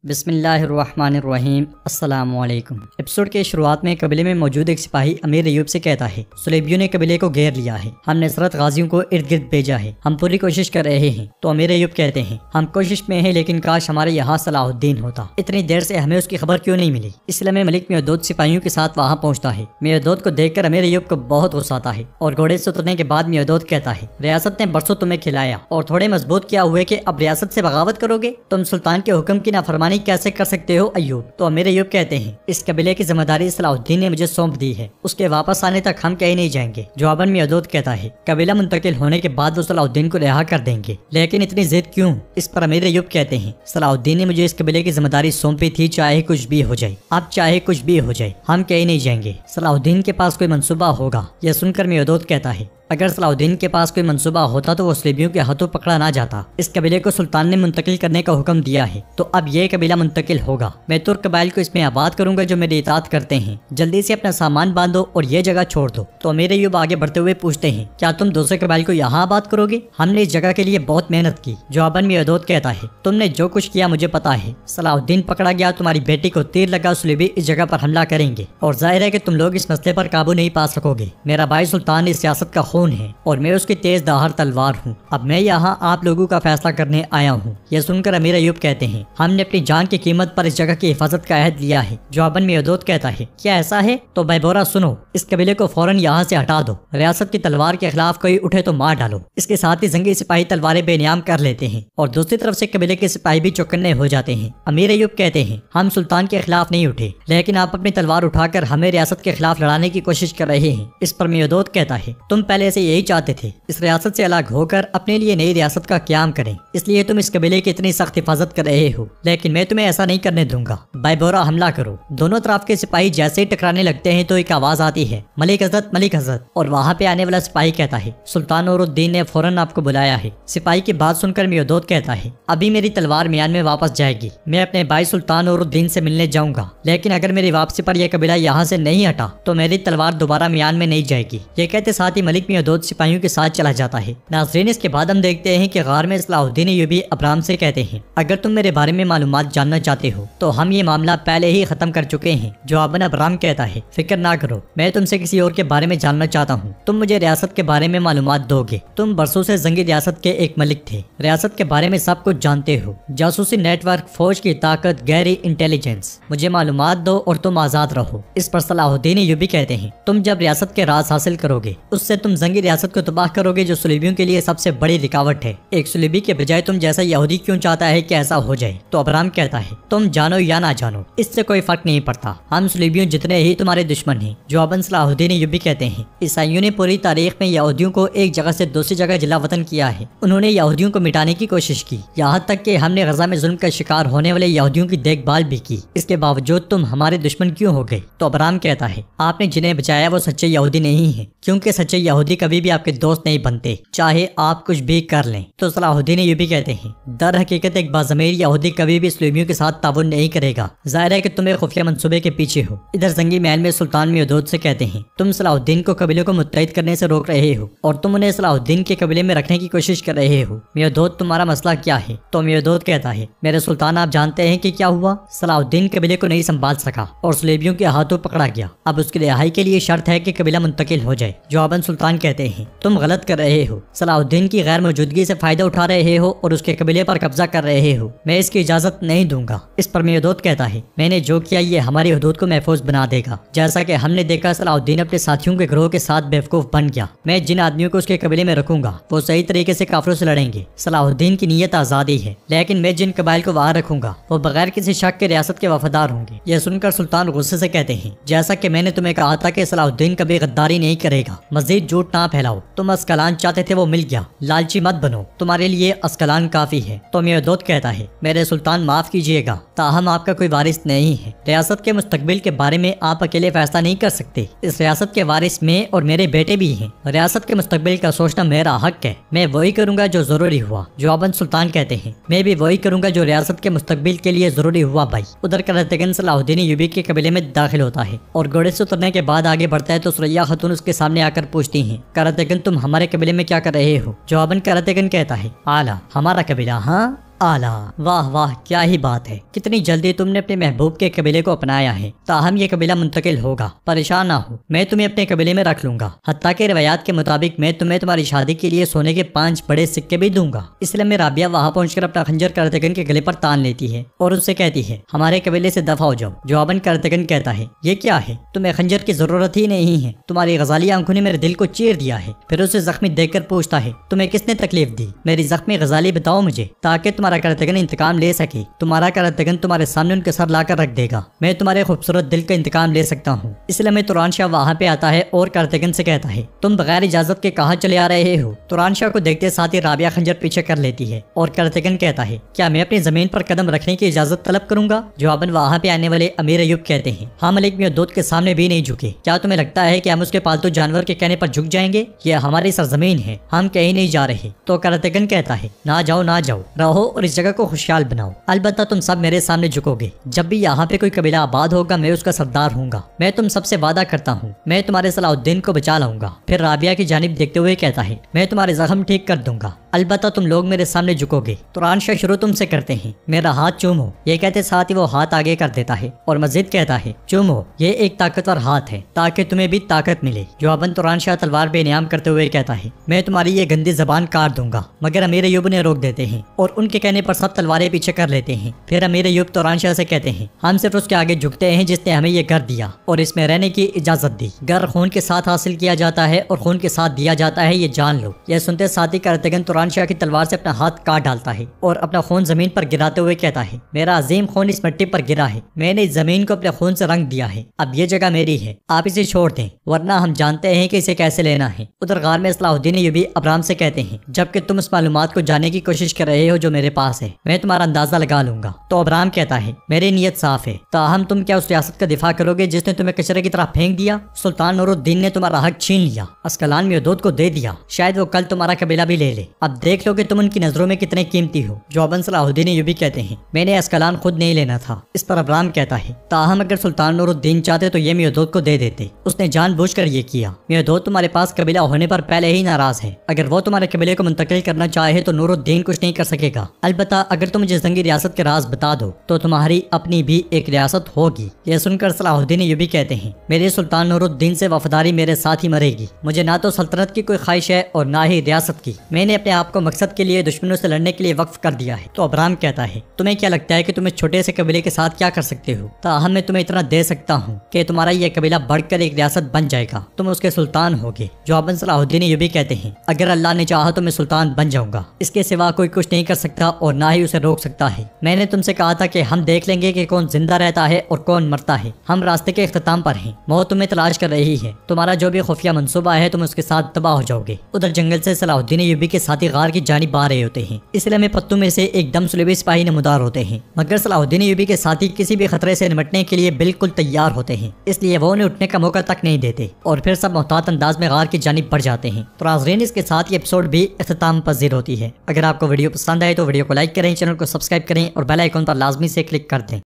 बिस्मिल्लाहिर्रहमानिर्रहीम अस्सलामुअलैकुम। एपिसोड के शुरुआत में कबीले में मौजूद एक सिपाही अमीर अयूब से कहता है, सुलेबियों ने कबीले को घेर लिया है, हमने नसरत गाजियों को इर्द गिर्द भेजा है, हम पूरी कोशिश कर रहे हैं। तो अमीर अयूब कहते हैं, हम कोशिश में हैं, लेकिन काश हमारे यहाँ सलाहुद्दीन होता, इतनी देर से हमें उसकी खबर क्यों नहीं मिली। इसलिए में मलिक मियादूद सिपाहियों के साथ वहाँ पहुँचता है। मियादूद को देखकर अमीर अयूब को बहुत गुस्सा आता है और घोड़े से उतरने के बाद मियादूद कहता है, रियासत ने बरसों तुम्हें खिलाया और थोड़े मजबूत किया हुए कि अब रियासत से बगावत करोगे, तुम सुल्तान के हुक्म की नाफरमानी कैसे कर सकते हो अयूब। तो अमीर अयूब कहते हैं, इस कबीले की जिम्मेदारी सलाहुद्दीन ने मुझे सौंप दी है, उसके वापस आने तक हम कहीं नहीं जाएंगे। जवाबन मियादूद कहता है, कबीला मुंतकिल होने के बाद वो सलाहुद्दीन को रिहा कर देंगे, लेकिन इतनी जिद क्यों। इस पर अमीर अयूब कहते हैं, सलाहुद्दीन ने मुझे इस कबीले की जिम्मेदारी सौंपी थी, चाहे कुछ भी हो जाए, अब चाहे कुछ भी हो जाए हम कहीं नहीं जाएंगे। सलाहुद्दीन के पास कोई मंसूबा होगा। यह सुनकर मियादूद कहता है, अगर सलाहुद्दीन के पास कोई मंसूबा होता तो वो सुलेबियों के हाथों पकड़ा ना जाता। इस कबीले को सुल्तान ने मुंतकिल करने का हुक्म दिया है, तो अब ये कबीला मुंतकिल होगा। मैं तुर्क कबाइल को इसमें आबाद करूंगा जो मेरी इताअत करते हैं। जल्दी से अपना सामान बांधो और ये जगह छोड़ दो। तो अमीर अयूब आगे बढ़ते हुए पूछते हैं, क्या तुम दूसरे कबाइल को यहाँ आबाद करोगे? हमने इस जगह के लिए बहुत मेहनत की। जवाबन मियादूद कहता है, तुमने जो कुछ किया मुझे पता है। सलाहुद्दीन पकड़ा गया, तुम्हारी बेटी को तीर लगा, सुलेबी इस जगह पर हमला करेंगे और जाहिर है कि तुम लोग इस मसले पर काबू नहीं पा सकोगे। मेरा भाई सुल्तान इस सियासत का खून है और मैं उसकी तेज दाहर तलवार हूँ। अब मैं यहाँ आप लोगों का फैसला करने आया हूँ। यह सुनकर अमीर अयूब कहते हैं, हमने अपनी जान की कीमत पर इस जगह की हिफाजत का अहद लिया है। जवाबन मियादूद कहता है, क्या ऐसा है? तो बैबोरा सुनो, इस कबीले को फौरन यहाँ से हटा दो। रियासत की तलवार के खिलाफ कोई उठे तो मार डालो। इसके साथ ही जंगी सिपाही तलवारें बेनियाम कर लेते हैं और दूसरी तरफ से कबीले के सिपाही भी चौकन्ने हो जाते हैं। अमीर अयूब कहते हैं, हम सुल्तान के खिलाफ नहीं उठे, लेकिन आप अपनी तलवार उठाकर हमें रियासत के खिलाफ लड़ाने की कोशिश कर रहे हैं। इस पर मियादूद कहता है, तुम पहले से यही चाहते थे, इस रियासत से अलग होकर अपने लिए नई रियासत का क्याम करें, इसलिए तुम इस कबीले की इतनी सख्त हिफाजत कर रहे हो, लेकिन मैं तुम्हें ऐसा नहीं करने दूंगा। बैबोरा हमला करो। दोनों तरफ के सिपाही जैसे ही टकराने लगते हैं तो एक आवाज आती है, मलिक हजरत, मलिक हजरत। और वहाँ पे आने वाला सिपाही कहता है, सुल्तान नूरुद्दीन ने फौरन आपको बुलाया है। सिपाही की बात सुनकर मियादूद कहता है, अभी मेरी तलवार म्यान में वापस जाएगी, मैं अपने भाई सुल्तान नूरुद्दीन से मिलने जाऊंगा, लेकिन अगर मेरी वापसी पर यह कबीला यहाँ से नहीं हटा तो मेरी तलवार दोबारा म्यान में नहीं जाएगी। ये कहते साथ ही मलिक मियादूद सिपाहियों के साथ चला जाता है। नाज़रीन, इसके बाद हम देखते हैं कि गार में सलाहुद्दीन अय्यूबी अबराम से कहते हैं, अगर तुम मेरे बारे में मालूमात जानना चाहते हो तो हम ये मामला पहले ही खत्म कर चुके हैं। जवाबन अबराम कहता है, फिक्र ना करो, मैं तुमसे किसी और के बारे में जानना चाहता हूँ। तुम मुझे रियासत के बारे में मालूमात दोगे। तुम बरसों से जंगी रियासत के एक मलिक थे, रियासत के बारे में सब कुछ जानते हो, जासूसी नेटवर्क, फौज की ताकत, गहरी इंटेलिजेंस, मुझे मालूमात दो और तुम आजाद रहो। इस पर सलाहुद्दीन अय्यूबी कहते हैं, तुम जब रियासत के राज हासिल करोगे उससे तुम जंगी रियासत को तबाह करोगे जो सुलेबियों के लिए सबसे बड़ी रुकावट है। एक सुलेबी के बजाय तुम जैसा यहूदी क्यों चाहता है कि ऐसा हो जाए? तो अबराम कहता है, तुम जानो या ना जानो, इससे कोई फर्क नहीं पड़ता, हम सुलेबियों जितने ही तुम्हारे दुश्मन हैं। जवाबन सलाहुद्दीन अय्यूबी कहते हैं, ईसाइयों ने पूरी तारीख में यहूदियों को एक जगह से दूसरी जगह जिला वतन किया है। उन्होंने यहूदियों को मिटाने की कोशिश की, यहाँ तक कि हमने गजा में जुल्म का शिकार होने वाले यहूदियों की देखभाल भी की। इसके बावजूद तुम हमारे दुश्मन क्यों हो गए? तो अबराम कहता है, आपने जिन्हें बचाया वो सच्चे यहूदी नहीं है, क्योंकि सच्चे यहूदी कभी भी आपके दोस्त नहीं बनते, चाहे आप कुछ भी कर लें। तो सलाहुद्दीन अय्यूबी कहते हैं, दर हकीकत एक बाज़मीर यहूदी कभी भी सुलेबियों के साथ ताउन नहीं करेगा। जाहिर है कि तुम एक खुफिया मंसूबे के पीछे हो। इधर जंगी महल में सुल्तान मियादूद से कहते हैं, तुम सलाहुद्दीन को कबीले को मुत्तहिद करने से रोक रहे हो और तुम उन्हें सलाहुद्दीन के कबीले में रखने की कोशिश कर रहे हो। मियादूद, तुम्हारा मसला क्या है? तो मियादूद कहता है, मेरे सुल्तान, आप जानते हैं कि क्या हुआ। सलाहुद्दीन कबीले को नहीं संभाल सका और सुलेबियों के हाथों पकड़ा गया। अब उसकी रिहाई के लिए शर्त है कि कबीला मुंतकिल हो जाए। जवाबन सुल्तान कहते हैं, तुम गलत कर रहे हो, सलाहुद्दीन की गैर मौजूदगी से फायदा उठा रहे हो और उसके कबीले पर कब्जा कर रहे हो, मैं इसकी इजाजत नहीं दूंगा। इस पर मियादूद कहता है, मैंने जो किया ये हमारी हदूद को महफूज बना देगा। जैसा कि हमने देखा सलाहुद्दीन अपने साथियों के ग्रोह के साथ बेवकूफ बन गया। मैं जिन आदमियों को उसके कबीले में रखूंगा वो सही तरीके से काफिरों से लड़ेंगे। सलाहुद्दीन की नीयत आजादी है, लेकिन मैं जिन कबाइल को वहाँ रखूंगा वो बगैर किसी शक के रियासत के वफादार होंगे। यह सुनकर सुल्तान गुस्से से कहते हैं, जैसा कि मैंने तुम्हें कहा था कि सलाहुद्दीन कभी गद्दारी नहीं करेगा, मजीद झूठ ना फैलाओ। तुम अस्कलान चाहते थे वो मिल गया, लालची मत बनो, तुम्हारे लिए अस्कलान काफी है। तो मियादूद कहता है, मेरे सुल्तान माफ कीजिएगा, ताहम आपका कोई वारिस नहीं है। रियासत के मुस्तकबिल के बारे में आप अकेले फैसला नहीं कर सकते। इस रियासत के वारिस में और मेरे बेटे भी हैं। रियासत के मुस्तकबिल का सोचना मेरा हक है, मैं वही करूंगा जो जरूरी हुआ। जवाबन सुल्तान कहते हैं, मैं भी वही करूंगा जो रियासत के मुस्तकबिल के लिए जरूरी हुआ भाई। उधर करातेगन सलाहुद्दीन अय्यूबी के कबीले में दाखिल होता है और घोड़े से उतरने के बाद आगे बढ़ता है तो सुरैया खातून उसके सामने आकर पूछती हैं, करातेगन, तुम हमारे कबीले में क्या कर रहे हो? जवाबन करातेगन कहता है, आला, हमारा कबीला? हाँ, आला, वाह वाह, क्या ही बात है। कितनी जल्दी तुमने अपने महबूब के कबीले को अपनाया है। ताहम ये कबीला मुंतकिल होगा, परेशान ना हो, मैं तुम्हें अपने कबीले में रख लूंगा। हत्ता के रिवायात के मुताबिक मैं तुम्हें तुम्हारी शादी के लिए सोने के 5 बड़े सिक्के भी दूंगा। इसलिए में राबिया वहाँ पहुंचकर अपना खंजर करतगन के गले पर तान लेती है और उससे कहती है, हमारे कबीले से दफा हो जाओ। जवाबन करतगन कहता है, ये क्या है, तुम्हें खंजर की जरूरत ही नहीं है, तुम्हारी गजाली आंखों ने मेरे दिल को चीर दिया है। फिर उसे जख्मी देखकर पूछता है, तुम्हें किसने तकलीफ दी, मेरी जख्मी गजाली बताओ मुझे, ताकि तुम्हारा करतगन इंतकाम ले सके। तुम्हारा करतगन तुम्हारे सामने उनके सर लाकर रख देगा। मैं तुम्हारे खूबसूरत दिल का इंतकाम ले सकता हूँ। इसलिए में तुरान शाह वहाँ पे आता है और करतगन से कहता है, तुम बगैर इजाजत के कहाँ चले आ रहे हो। तुरान शाह को देखते साथ ही राबिया खंजर पीछे कर लेती है और करतगन कहता है, क्या मैं अपनी जमीन पर कदम रखने की इजाजत तलब करूंगा। जवाबन वहाँ पे आने वाले अमीर अयूब कहते हैं, हाँ मलिक मियां के सामने भी नहीं झुके। क्या तुम्हें लगता है कि हम उसके पालतू जानवर के कहने पर झुक जाएंगे। यह हमारी सरजमीन है, हम कहीं नहीं जा रहे। तो करतगन कहता है, ना जाओ ना जाओ, रहो और इस जगह को खुशहाल बनाओ। अलबत्ता तुम सब मेरे सामने झुकोगे। जब भी यहाँ पे कोई कबीला आबाद होगा मैं उसका सरदार हूँगा। मैं तुम सबसे वादा करता हूँ, मैं तुम्हारे सलाहुद्दीन को बचा लाऊंगा। फिर राबिया की जानिब देखते हुए कहता है, मैं तुम्हारे जख्म ठीक कर दूंगा, अलबत्ता तुम लोग मेरे सामने झुकोगे। तुरान शाह शुरू तुमसे करते हैं, मेरा हाथ चूमो। ये कहते साथ ही वो हाथ आगे कर देता है और मजीद कहता है, चूमो, ये एक ताकतवर हाथ है ताकि तुम्हें भी ताकत मिले। जवाबन तुरान शाह तलवार बेनियाम करते हुए कहता है, मैं तुम्हारी ये गंदी जबान काट दूंगा। मगर अमीर अयूब ने रोक देते हैं और उनके कहने पर सब तलवारें पीछे कर लेते हैं। फिर अमीर अयूब तुरान शाह से कहते हैं, हम सिर्फ उसके आगे झुकते हैं जिसने हमें ये घर दिया और इसमें रहने की इजाजत दी। घर खून के साथ हासिल किया जाता है और खून के साथ दिया जाता है, ये जान लो। यह सुनते साथ ही करतगन तुरान शाह की तलवार से अपना हाथ काट डालता है और अपना खून जमीन पर गिराते हुए कहता है, मेरा अजीम खून इस मिट्टी पर गिरा है, मैंने इस जमीन को अपने खून से रंग दिया है। अब ये जगह मेरी है, आप इसे छोड़ दें, वरना हम जानते हैं कि इसे कैसे लेना है। उधर गार में सलाहुद्दीन अय्यूबी अबराम से कहते हैं, जबकि तुम उस मालूमात को जानने की कोशिश कर रहे हो जो मेरे पास है, मैं तुम्हारा अंदाजा लगा लूंगा। तो अबराम कहता है, मेरी नीयत साफ है, ताहम तुम क्या उस रियासत का दिफा करोगे जिसने तुम्हें कचरे की तरह फेंक दिया। सुल्तान नूरुद्दीन ने तुम्हारा हक छीन लिया, अस्कलान मियोदोद को दे दिया, शायद वो कल तुम्हारा कबीला भी ले ले। अब देख लो कि तुम उनकी नजरों में कितने कीमती हो। जवाबन सलाहुद्दीन अय्यूबी कहते हैं, मैंने अस्कलान खुद नहीं लेना था। इस पर अबराम कहता है, ताहम अगर सुल्तान नूरुद्दीन चाहते तो ये मियोदोद को दे देते, उसने जानबूझकर ये किया। मियोदोद तुम्हारे पास कबीला होने पर पहले ही नाराज है, अगर वो तुम्हारे कबीले को मुंतकिल करना चाहे तो नूरुद्दीन कुछ नहीं कर सकेगा। अलबत्ता अगर तुम मुझे जंगी रियासत के राज बता दो तो तुम्हारी अपनी भी एक रियासत होगी। यह सुनकर सलाहुद्दीन अय्यूबी कहते हैं, मेरे सुल्तान नूरुद्दीन से वफादारी मेरे साथ ही मरेगी। मुझे ना तो सल्तनत की कोई ख्वाहिश है और ना ही रियासत की। मैंने अपने आप को मकसद के लिए दुश्मनों से लड़ने के लिए वक्फ कर दिया है। तो अबराम कहता है, तुम्हें क्या लगता है कि तुम इस छोटे से कबीले के साथ क्या कर सकते हो। ताहम मैं तुम्हें इतना दे सकता हूँ कि तुम्हारा यह कबीला बढ़कर एक रियासत बन जाएगा, तुम उसके सुल्तान होगे। जवाबन सलाहुद्दीन अय्यूबी कहते हैं, अगर अल्लाह ने चाहा तो मैं सुल्तान बन जाऊंगा, इसके सिवा कोई कुछ नहीं कर सकता और ना ही उसे रोक सकता है। मैंने तुमसे कहा था कि हम देख लेंगे कि कौन जिंदा रहता है और कौन मरता है। हम रास्ते के इख्तिताम पर हैं, मौत तुम्हें तलाश कर रही है, तुम्हारा जो भी खुफिया मंसूबा है तुम उसके साथ तबाह हो जाओगे। उधर जंगल से सलाहुद्दीन अय्यूबी के साथी गार की जानिब आ रहे होते हैं। इसलिए में पत्तों में से एकदम सुलेबी सिपाही नमूदार होते हैं, मगर सलाहुद्दीन अय्यूबी के साथी किसी भी खतरे से निपटने के लिए बिल्कुल तैयार होते हैं, इसलिए वो उन्हें उठने का मौका तक नहीं देते और फिर सब मोहतात अंदाज में गार की जानिब बढ़ जाते हैं। तो नाज़रीन, इसके साथ ये एपिसोड भी इख्तिताम पजीर होती है। अगर आपको वीडियो पसंद आए तो वीडियो को लाइक करें, चैनल को सब्सक्राइब करें और बेल आइकन पर लाजमी से क्लिक कर दें।